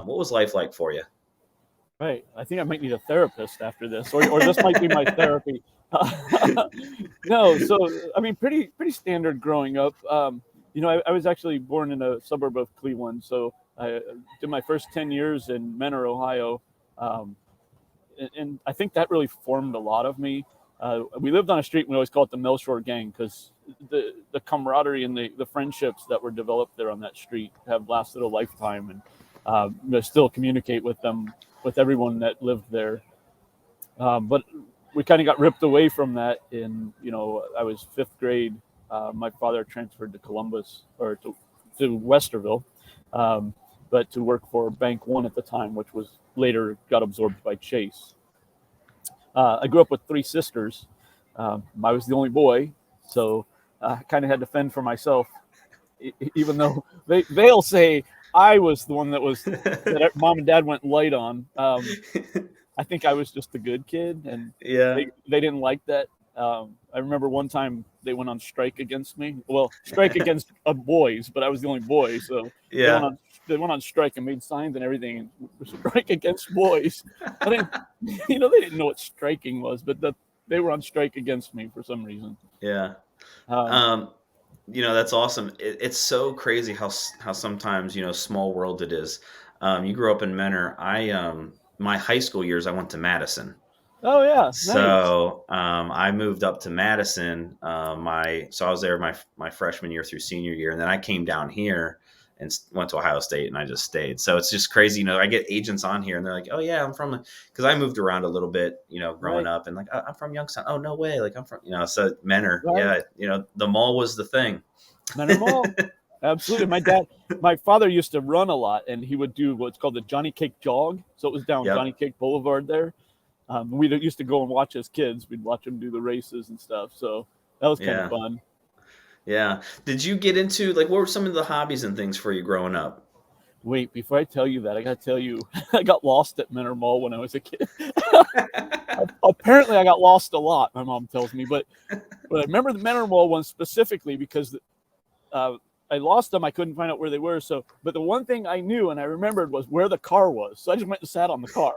What was life like for you? Right. I think I might need a therapist after this, or this might be my therapy. No, so I mean, pretty standard growing up. I was actually born in a suburb of Cleveland, so I did my first 10 years in Menor, Ohio, um, and I think that really formed a lot of me. We lived on a street, we always call it the Melshore Gang, because the camaraderie and the friendships that were developed there on that street have lasted a lifetime, and I still communicate with them, with everyone that lived there. But we kind of got ripped away from that I was fifth grade. My father transferred to Columbus, or to Westerville, um, but to work for Bank One at the time, which was later got absorbed by Chase. I grew up with three sisters. I was the only boy, so I kind of had to fend for myself, even though they'll say I was the one that mom and dad went light on. I think I was just the good kid, and Yeah. they didn't like that. I remember one time they went on strike against me. Well, strike against boys, but I was the only boy, so they went Yeah. on they went on strike and made signs and everything. And strike against boys. I didn't, they didn't know what striking was, but they were on strike against me for some reason. Yeah. Um, Um, that's awesome. It's so crazy how sometimes, small world it is. You grew up in Menor. My high school years, I went to Madison. oh yeah, nice. So I moved up to Madison. So I was there my freshman year through senior year, and then I came down here and went to Ohio State, and I just stayed. So it's just crazy. I get agents on here, and they're like, "Oh yeah, I'm from," because I moved around a little bit, growing Right, up, and like, I'm from Youngstown. Oh no way, like I'm from, so Menor. right. Yeah, the mall was the thing. Menor Mall. Absolutely. My father used to run a lot, and he would do what's called the Johnny Cake Jog. So it was down Johnny Yep. Cake Boulevard there. We used to go and watch as kids. We'd watch him do the races and stuff. So that was kind of Yeah. fun. Yeah. Did you get into, like, what were some of the hobbies and things for you growing up? Wait, before I tell you that, I got to tell you, I got lost at Menor Mall when I was a kid. Apparently, I got lost a lot, my mom tells me. But I remember the Menor Mall one specifically because uh, I lost them. I couldn't find out where they were. But the one thing I knew and I remembered was where the car was. So I just went and sat on the car.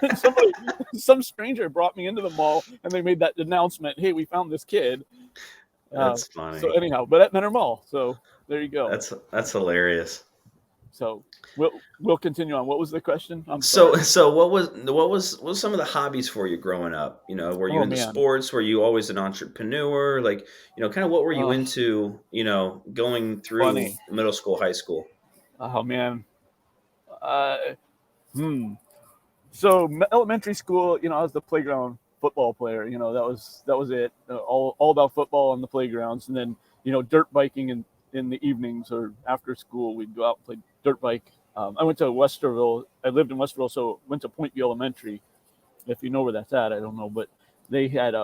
And some stranger brought me into the mall, and they made that announcement, "Hey, we found this kid." That's So funny. anyhow, but at Menor Mall. So there you go. That's hilarious. So we'll continue on. What was the question? I'm So, sorry. so what was some of the hobbies for you growing up? Were you Oh into man. sports? Were you always an entrepreneur? Like, kind of what were you Oh, into, going through funny. middle school, high school? Oh man. Uh, hmm. So elementary school, I was the playground football player. That was it. All about football on the playgrounds, and then dirt biking in the evenings or after school. We'd go out and play dirt bike. I went to Westerville. I lived in Westerville, so went to Point View Elementary. If you know where that's at, I don't know, but they had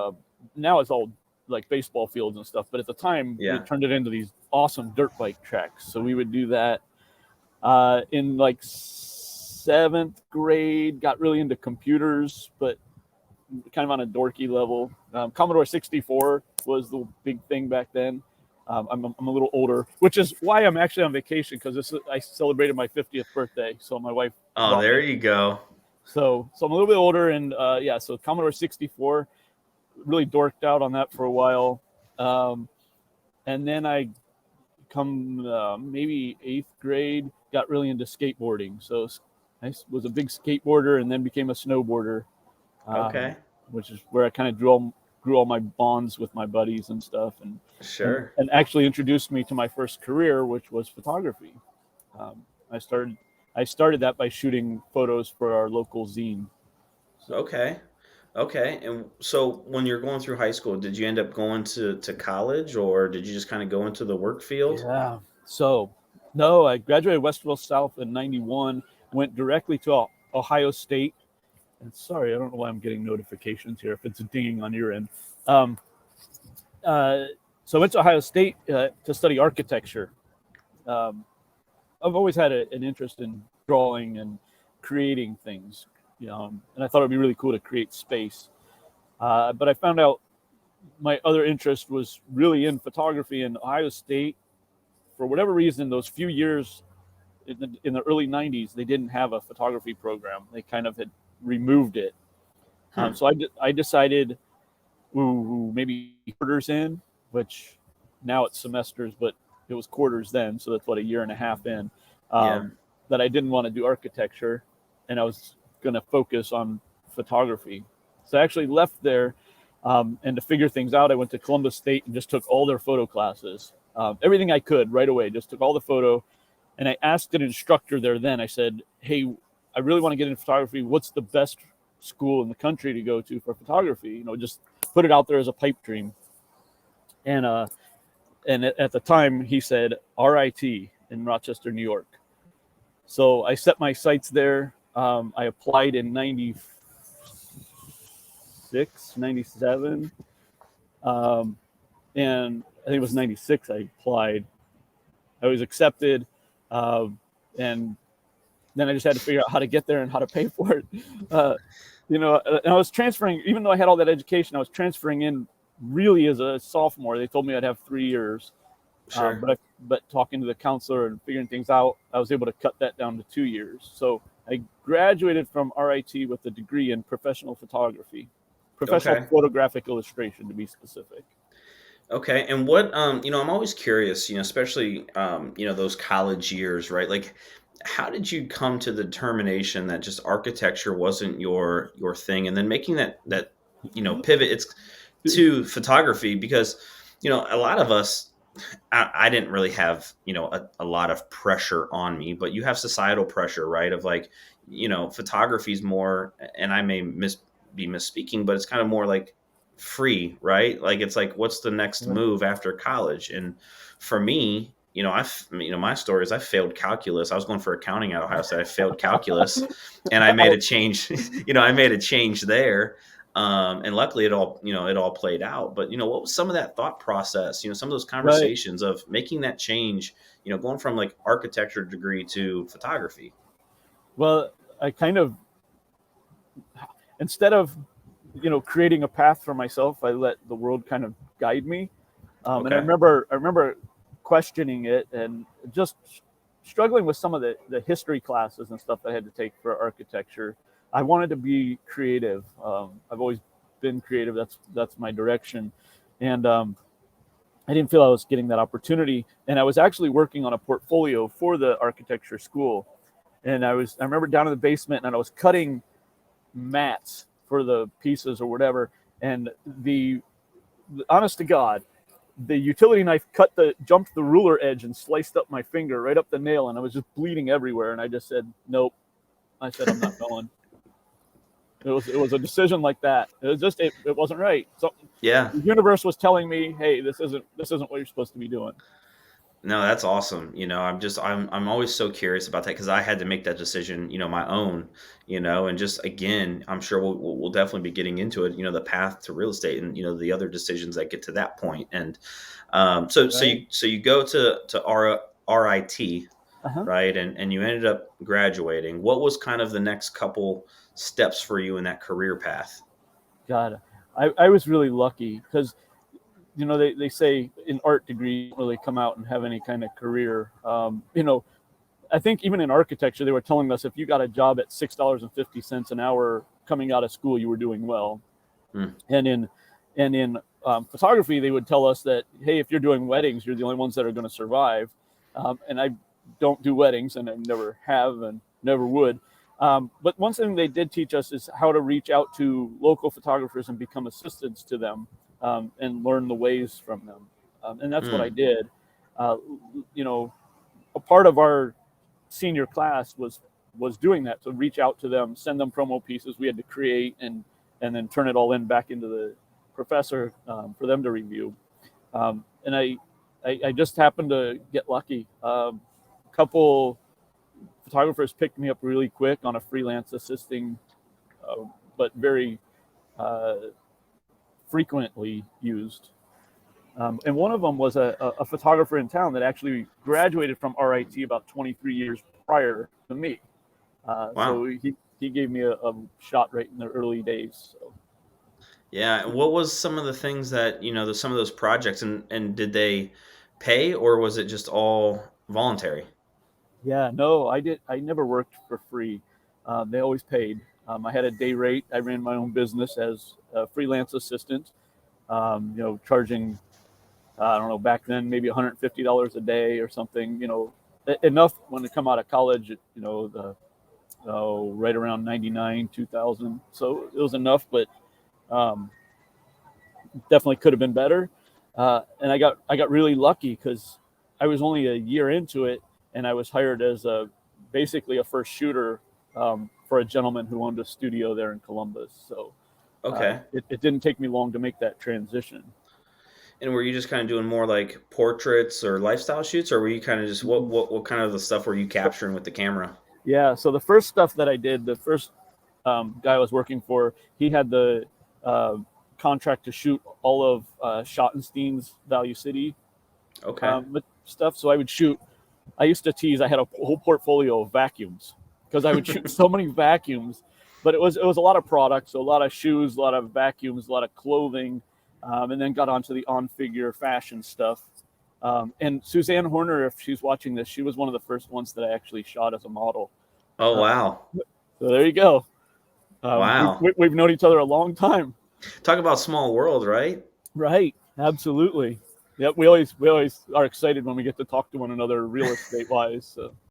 now it's all like baseball fields and stuff. But at the time, they Yeah. turned it into these awesome dirt bike tracks. So we would do that in like seventh grade. Got really into computers, but kind of on a dorky level. Commodore 64 was the big thing back then. I'm a little older, which is why I'm actually on vacation, because I celebrated my 50th birthday, so my wife Oh, brought there me. you go. So I'm a little bit older, and yeah, so Commodore 64, really dorked out on that for a while, um, and then I come maybe eighth grade, got really into skateboarding. So I was a big skateboarder, and then became a snowboarder, um, Okay. which is where I kind of grew all my bonds with my buddies and stuff, and Sure. and actually introduced me to my first career, which was photography. Um, I started I started that by shooting photos for our local zine. So Okay. Okay. And so when you're going through high school, did you end up going to college, or did you just kind of go into the work field? yeah, so no, I graduated Westville South in '91. Went directly to Ohio State. And sorry, I don't know why I'm getting notifications here if it's dinging on your end. Um, uh, so I went to Ohio State to study architecture. Um, I've always had an interest in drawing and creating things, and I thought it'd be really cool to create space. But I found out my other interest was really in photography, in Ohio State. For whatever reason, those few years in the early 90s, they didn't have a photography program. They kind of had removed it. Hmm. So I decided, ooh, maybe quarters in, which now it's semesters, but it was quarters then. So that's what, a year and a half in, Yeah. that I didn't want to do architecture, and I was going to focus on photography. So I actually left there, and to figure things out, I went to Columbus State and just took all their photo classes, everything I could right away. Just took all the photo, and I asked an instructor there. Then I said, "Hey, I really want to get into photography. What's the best school in the country to go to for photography? Just put it out there as a pipe dream." And at the time, he said RIT in Rochester, New York. So I set my sights there. I applied in 96, 97. And I think it was 96 I applied. I was accepted. And then I just had to figure out how to get there and how to pay for it. Uh, and I was transferring, even though I had all that education, I was transferring in really as a sophomore. They told me I'd have 3 years. Sure. But talking to the counselor and figuring things out, I was able to cut that down to 2 years. So I graduated from RIT with a degree in professional photography, professional Okay. photographic illustration to be specific. Okay. And what, I'm always curious, especially, those college years, right? Like, how did you come to the determination that just architecture wasn't your thing, and then making that pivot it's to photography? Because a lot of us, I didn't really have a lot of pressure on me, but you have societal pressure, right? Of like, photography is more, and I may be misspeaking, but it's kind of more like free, right? Like it's like, what's the next Right. move after college? And for me, my story is I failed calculus. I was going for accounting at Ohio State. I failed calculus, and I made a change. I made a change there, and luckily it all played out. But what was some of that thought process? Some of those Right. conversations of making that change. Going from like architecture degree to photography. Well, I kind of, instead of, creating a path for myself, I let the world kind of guide me. And I Okay. remember questioning it and just struggling with some of the history classes and stuff I had to take for architecture. I wanted to be creative. I've always been creative. That's my direction, and I didn't feel I was getting that opportunity. And I was actually working on a portfolio for the architecture school, and I remember down in the basement, and I was cutting mats for the pieces or whatever, and honest to God, the utility knife jumped the ruler edge and sliced up my finger right up the nail, and I was just bleeding everywhere. And I just said, nope. I said, I'm not going. It was a decision like that. It wasn't right. So Yeah. the universe was telling me, hey, this isn't what you're supposed to be doing. No, that's awesome. I'm always so curious about that because I had to make that decision, my own, and just again, I'm sure we'll definitely be getting into it, the path to real estate and the other decisions that get to that point. And Right. so you go to RIT, Uh-huh. right? And you ended up graduating. What was kind of the next couple steps for you in that career path? God, I was really lucky because they say in art degrees you don't really come out and have any kind of career. I think even in architecture, they were telling us if you got a job at $6.50 an hour coming out of school, you were doing well. Hmm. And in photography, they would tell us that, hey, if you're doing weddings, you're the only ones that are going to survive. And I don't do weddings, and I never have and never would. But one thing they did teach us is how to reach out to local photographers and become assistants to them, and learn the ways from them. And that's what I Hmm. did. Uh, you know, a part of our senior class was doing that, to reach out to them, send them promo pieces we had to create, and then turn it all in back into the professor, for them to review. And I just happened to get lucky. A couple photographers picked me up really quick on a freelance assisting, uh, but very uh, frequently used. And one of them was a photographer in town that actually graduated from RIT about 23 years prior to me. Wow. So he gave me a shot right in the early days. So. Yeah, and what was some of the things that, some of those projects, and did they pay, or was it just all voluntary? Yeah, no, I never worked for free. They always paid. I had a day rate. I ran my own business as a freelance assistant. Charging, I don't know, back then maybe $150 a day or something. Enough when I come out of college. Right around 99, 2000. So it was enough, but um, definitely could have been better. And I got really lucky because I was only a year into it, and I was hired as basically a first shooter for a gentleman who owned a studio there in Columbus. So Okay. it didn't take me long to make that transition. And were you just kind of doing more like portraits or lifestyle shoots, or were you kind of just what Mhm. what kind of the stuff were you So, capturing with the camera? yeah, so the first stuff that I did, the first guy I was working for, he had the uh, contract to shoot all of Schottenstein's Value City Okay. stuff. So I would shoot. I used to tease. I had a whole portfolio of vacuums because I would shoot so many vacuums. But it was a lot of products, so a lot of shoes, a lot of vacuums, a lot of clothing, and then got onto the on figure fashion stuff. And Suzanne Horner, if she's watching this, she was one of the first ones that I actually shot as a model. Oh Uh, wow. so there you go. Wow. We've known each other a long time. Talk about small world, right? Right. Absolutely. Yep. We always are excited when we get to talk to one another real estate wise. So.